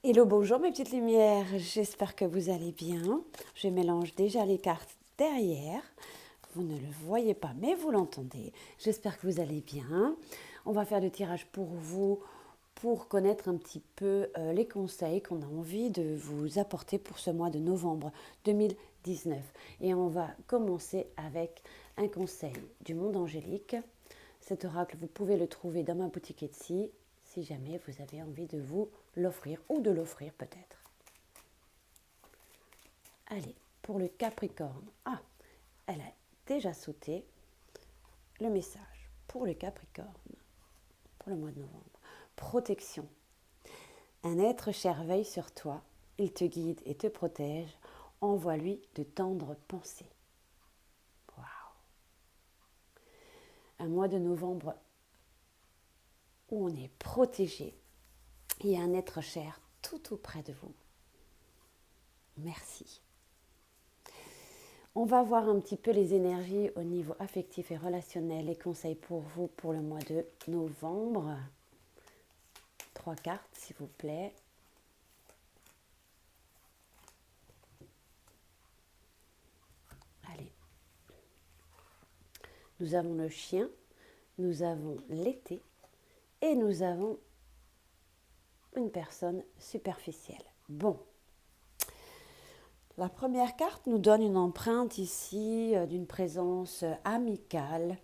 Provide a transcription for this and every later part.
Hello, bonjour mes petites lumières, j'espère que vous allez bien. Je mélange déjà les cartes derrière. Vous ne le voyez pas, mais vous l'entendez. J'espère que vous allez bien. On va faire le tirage pour vous, pour connaître un petit peu les conseils qu'on a envie de vous apporter pour ce mois de novembre 2019. Et on va commencer avec un conseil du monde angélique. Cet oracle, vous pouvez le trouver dans ma boutique Etsy, si jamais vous avez envie de vous l'offrir ou de l'offrir peut-être. Allez, pour le Capricorne. Ah, elle a déjà sauté le message pour le Capricorne, pour le mois de novembre. Protection. Un être cher veille sur toi, il te guide et te protège. Envoie-lui de tendres pensées. Waouh. Un mois de novembre où on est protégé. Il y a un être cher tout près de vous. Merci. On va voir un petit peu les énergies au niveau affectif et relationnel, les conseils pour vous pour le mois de novembre. 3 cartes, s'il vous plaît. Allez. Nous avons le chien, nous avons l'été et nous avons une personne superficielle. Bon. La première carte nous donne une empreinte ici d'une présence amicale,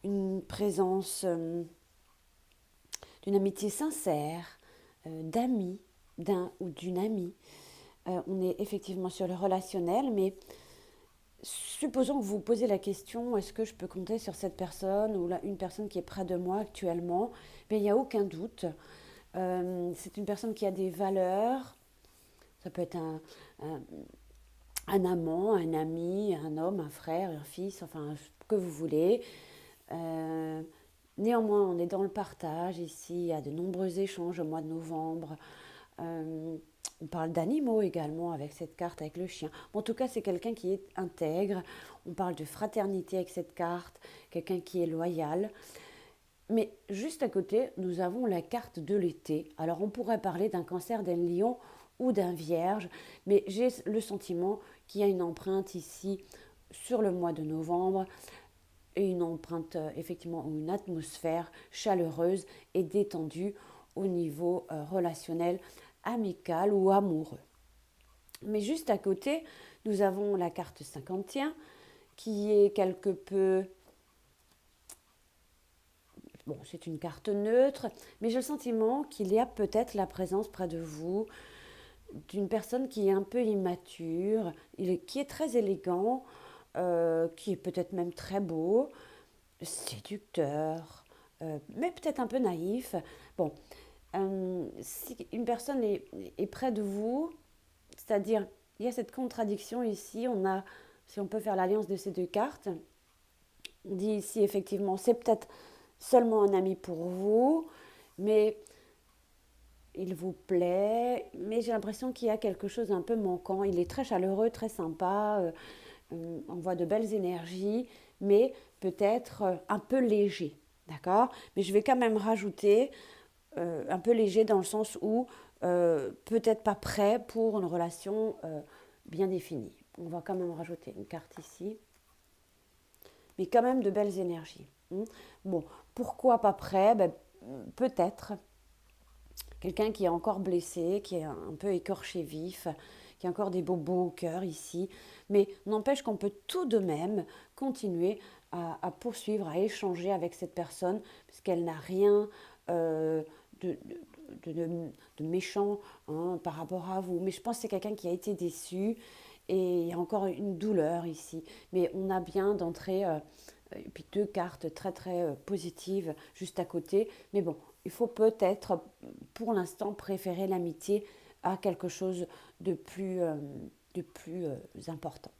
une présence d'une amitié sincère, d'amis, d'un ou d'une amie. On est effectivement sur le relationnel, mais supposons que vous vous posez la question, est-ce que je peux compter sur cette personne ou là, une personne qui est près de moi actuellement? Mais il n'y a aucun doute. C'est une personne qui a des valeurs. Ça peut être un amant, un ami, un homme, un frère, un fils, enfin, ce que vous voulez. Euh, Néanmoins, on est dans le partage ici. Il y a de nombreux échanges au mois de novembre. On parle d'animaux également avec cette carte, avec le chien. En tout cas, c'est quelqu'un qui est intègre. On parle de fraternité avec cette carte, quelqu'un qui est loyal. Mais juste à côté, nous avons la carte de l'été. Alors, on pourrait parler d'un cancer, d'un lion ou d'un vierge, mais j'ai le sentiment qu'il y a une empreinte ici sur le mois de novembre et une empreinte, effectivement, une atmosphère chaleureuse et détendue au niveau relationnel, amical ou amoureux. Mais juste à côté, nous avons la carte 51 qui est quelque peu... Bon, c'est une carte neutre, mais j'ai le sentiment qu'il y a peut-être la présence près de vous d'une personne qui est un peu immature, qui est très élégant, qui est peut-être même très beau, séducteur, mais peut-être un peu naïf. Bon, si une personne est près de vous, c'est-à-dire il y a cette contradiction ici, on a, si on peut faire l'alliance de ces deux cartes, on dit ici effectivement c'est peut-être seulement un ami pour vous, mais il vous plaît, mais j'ai l'impression qu'il y a quelque chose d'un peu manquant. Il est très chaleureux, très sympa, on voit de belles énergies, mais peut-être un peu léger, d'accord? Mais je vais quand même rajouter un peu léger dans le sens où peut-être pas prêt pour une relation bien définie. On va quand même rajouter une carte ici, mais quand même de belles énergies. Bon, pourquoi pas prêt? Ben, peut-être quelqu'un qui est encore blessé, qui est un peu écorché vif, qui a encore des bobos au cœur ici, mais n'empêche qu'on peut tout de même continuer à poursuivre, à échanger avec cette personne, puisqu'elle n'a rien de, de méchant par rapport à vous. Mais je pense que c'est quelqu'un qui a été déçu et il y a encore une douleur ici. Mais on a bien d'entrer, et puis deux cartes très positives juste à côté. Mais bon, il faut peut-être pour l'instant préférer l'amitié à quelque chose de plus important.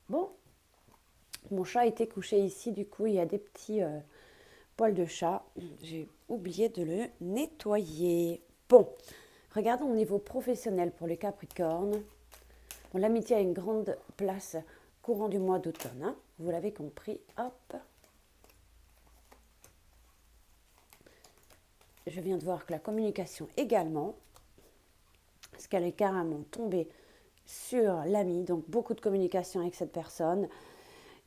Bon, mon chat était couché ici, du coup il y a des petits poils de chat. J'ai oublié de le nettoyer. Bon, regardons au niveau professionnel pour les Capricornes. Bon, l'amitié a une grande place courant du mois d'automne, hein, vous l'avez compris. Hop. je viens de voir que la communication également, parce qu'elle est carrément tombée sur l'ami, donc beaucoup de communication avec cette personne.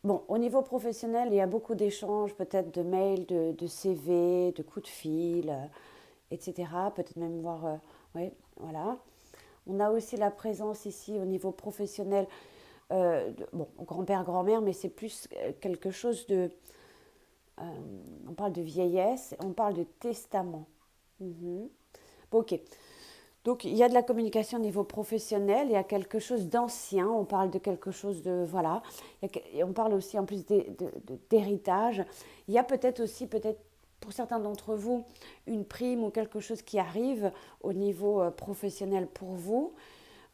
Bon, au niveau professionnel, il y a beaucoup d'échanges, peut-être de mails, de CV, de coups de fil, etc. Peut-être même voir, oui, voilà. On a aussi la présence ici au niveau professionnel, bon, grand-père, grand-mère, mais c'est plus quelque chose de, euh, on parle de vieillesse, on parle de testament. Mhm. Bon, ok. Donc, il y a de la communication au niveau professionnel, il y a quelque chose d'ancien, on parle de quelque chose de, voilà, et on parle aussi en plus d'héritage. Il y a peut-être aussi, peut-être pour certains d'entre vous, une prime ou quelque chose qui arrive au niveau professionnel pour vous.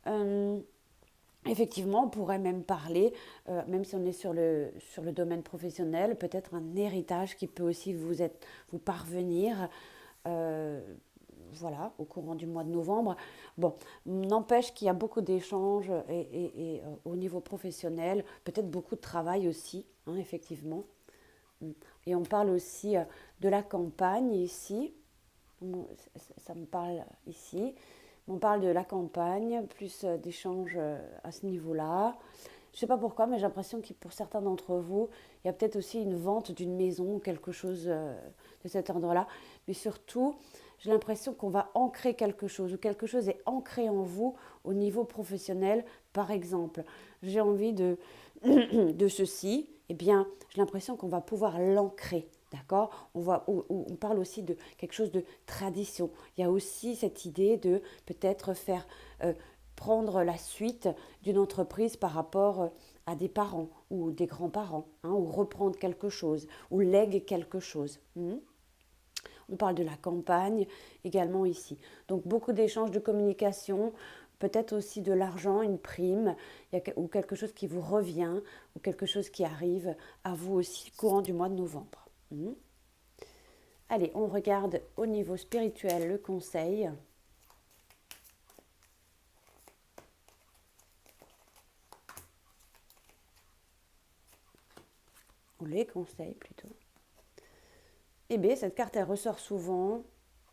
Euh, Effectivement, on pourrait même parler, même si on est sur le domaine professionnel, peut-être un héritage qui peut aussi vous parvenir. euh, voilà, au courant du mois de novembre. Bon, n'empêche qu'il y a beaucoup d'échanges au niveau professionnel, peut-être beaucoup de travail aussi, hein, effectivement. Et on parle aussi de la campagne ici. Ça me parle ici. On parle de la campagne, plus d'échanges à ce niveau-là. Je ne sais pas pourquoi, mais j'ai l'impression que pour certains d'entre vous, il y a peut-être aussi une vente d'une maison ou quelque chose de cet ordre-là. Mais surtout, j'ai l'impression qu'on va ancrer quelque chose ou quelque chose est ancré en vous au niveau professionnel. Par exemple, j'ai envie de ceci, eh bien, j'ai l'impression qu'on va pouvoir l'ancrer. D'accord, on parle aussi de quelque chose de tradition. Il y a aussi cette idée de peut-être faire prendre la suite d'une entreprise par rapport à des parents ou des grands-parents, hein, ou reprendre quelque chose, ou lègue quelque chose. On parle de la campagne également ici. Donc beaucoup d'échanges de communication, peut-être aussi de l'argent, une prime, ou quelque chose qui vous revient, ou quelque chose qui arrive à vous aussi courant du mois de novembre. Allez, on regarde au niveau spirituel le conseil. Ou les conseils plutôt. Eh bien, cette carte, elle ressort souvent,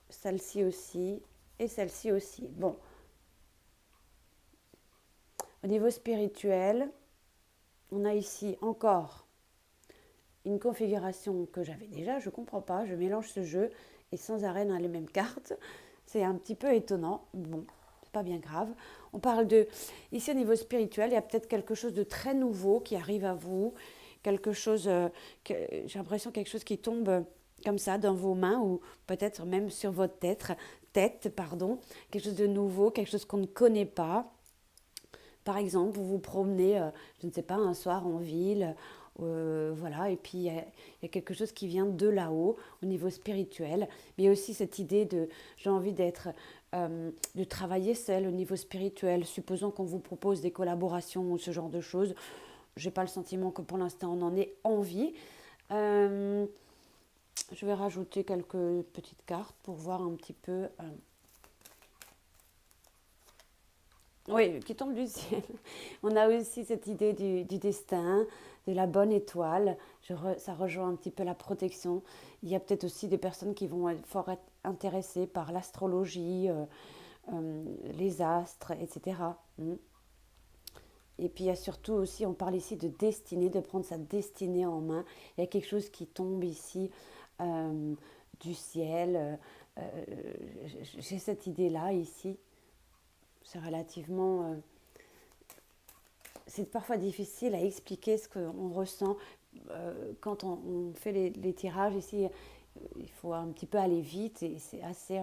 celle-ci aussi, et celle-ci aussi. Bon, au niveau spirituel, on a ici encore une configuration que j'avais déjà, je ne comprends pas, je mélange ce jeu et sans arrêt dans les mêmes cartes. C'est un petit peu étonnant, bon, c'est pas bien grave. On parle de, ici au niveau spirituel, il y a peut-être quelque chose de très nouveau qui arrive à vous, quelque chose, j'ai l'impression quelque chose qui tombe comme ça dans vos mains ou peut-être même sur votre tête, pardon, quelque chose de nouveau, quelque chose qu'on ne connaît pas. Par exemple, vous vous promenez, je ne sais pas, un soir en ville, voilà, et puis il y a quelque chose qui vient de là-haut, au niveau spirituel, mais il y a aussi cette idée de, j'ai envie de travailler seul au niveau spirituel, supposons qu'on vous propose des collaborations ou ce genre de choses, j'ai pas le sentiment que pour l'instant on en ait envie. Euh, je vais rajouter quelques petites cartes pour voir un petit peu. Oui, qui tombe du ciel. On a aussi cette idée du destin, de la bonne étoile. Ça rejoint un petit peu la protection. Il y a peut-être aussi des personnes qui vont être intéressées par l'astrologie, les astres, etc. Et puis il y a surtout aussi, on parle ici de destinée, de prendre sa destinée en main. Il y a quelque chose qui tombe ici euh, du ciel. J'ai cette idée-là ici. C'est relativement c'est parfois difficile à expliquer ce qu'on ressent quand on fait les tirages. Ici, il faut un petit peu aller vite et c'est assez.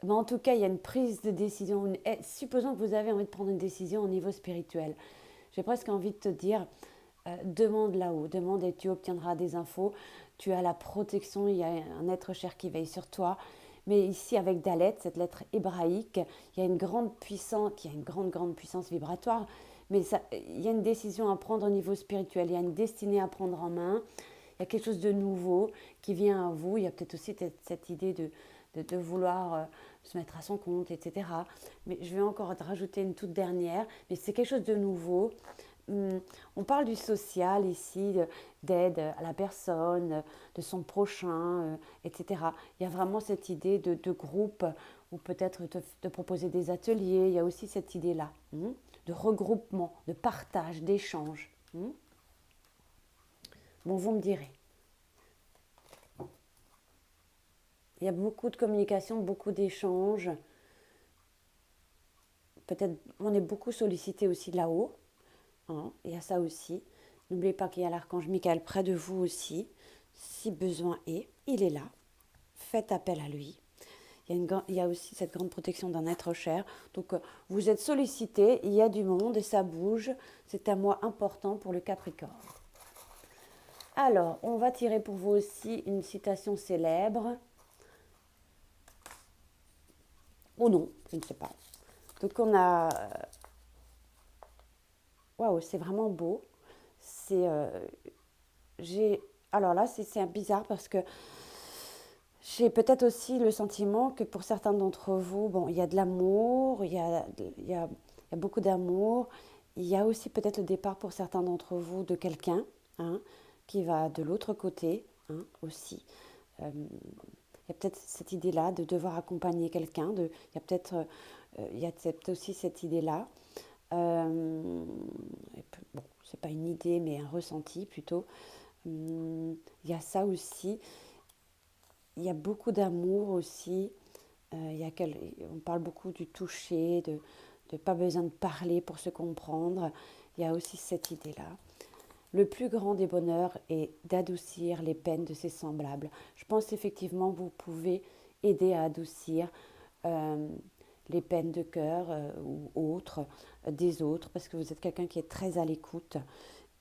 Mais en tout cas, il y a une prise de décision. Supposons que vous avez envie de prendre une décision au niveau spirituel. J'ai presque envie de te dire demande là-haut, demande et tu obtiendras des infos. Tu as la protection, il y a un être cher qui veille sur toi. Mais ici, avec Dalet, cette lettre hébraïque, il y a une grande puissance, qui a une grande puissance vibratoire. Mais il y a une décision à prendre au niveau spirituel, il y a une destinée à prendre en main. Il y a quelque chose de nouveau qui vient à vous. Il y a peut-être aussi cette idée de vouloir se mettre à son compte, etc. Mais je vais encore rajouter une toute dernière. Mais c'est quelque chose de nouveau. on parle du social ici, d'aide à la personne, de son prochain, etc. Il y a vraiment cette idée de groupe ou peut-être de proposer des ateliers. Il y a aussi cette idée-là, de regroupement, de partage, d'échange. Bon, vous me direz. Il y a beaucoup de communication, beaucoup d'échanges. Peut-être on est beaucoup sollicité aussi là-haut. Il y a ça aussi. N'oubliez pas qu'il y a l'archange Michael près de vous aussi. Si besoin est, il est là. Faites appel à lui. Il y a aussi cette grande protection d'un être cher. Donc vous êtes sollicité, il y a du monde et ça bouge. C'est un mois important pour le Capricorne. Alors, on va tirer pour vous aussi une citation célèbre. Oh non, je ne sais pas. Donc on a... Waouh, c'est vraiment beau. C'est... j'ai... Alors là, c'est bizarre parce que j'ai peut-être aussi le sentiment que pour certains d'entre vous, bon, il y a de l'amour, il y a beaucoup d'amour. Il y a aussi peut-être le départ pour certains d'entre vous de quelqu'un, qui va de l'autre côté, aussi. Il y a peut-être cette idée-là de devoir accompagner quelqu'un. Il y a peut-être aussi cette idée-là. Bon, c'est pas une idée, mais un ressenti plutôt. Il y a ça aussi. Il y a beaucoup d'amour aussi. On parle beaucoup du toucher, de pas besoin de parler pour se comprendre. Il y a aussi cette idée-là. Le plus grand des bonheurs est d'adoucir les peines de ses semblables. Je pense effectivement que vous pouvez aider à adoucir les peines de cœur ou autres des autres, parce que vous êtes quelqu'un qui est très à l'écoute.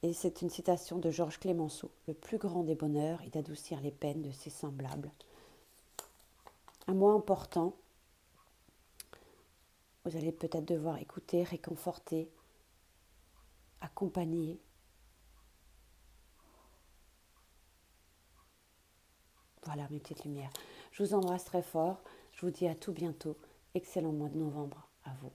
Et c'est une citation de Georges Clemenceau. Le plus grand des bonheurs est d'adoucir les peines de ses semblables. Un mot important, vous allez peut-être devoir écouter, réconforter, accompagner. Voilà mes petites lumières. Je vous embrasse très fort. Je vous dis à tout bientôt. Excellent mois de novembre à vous.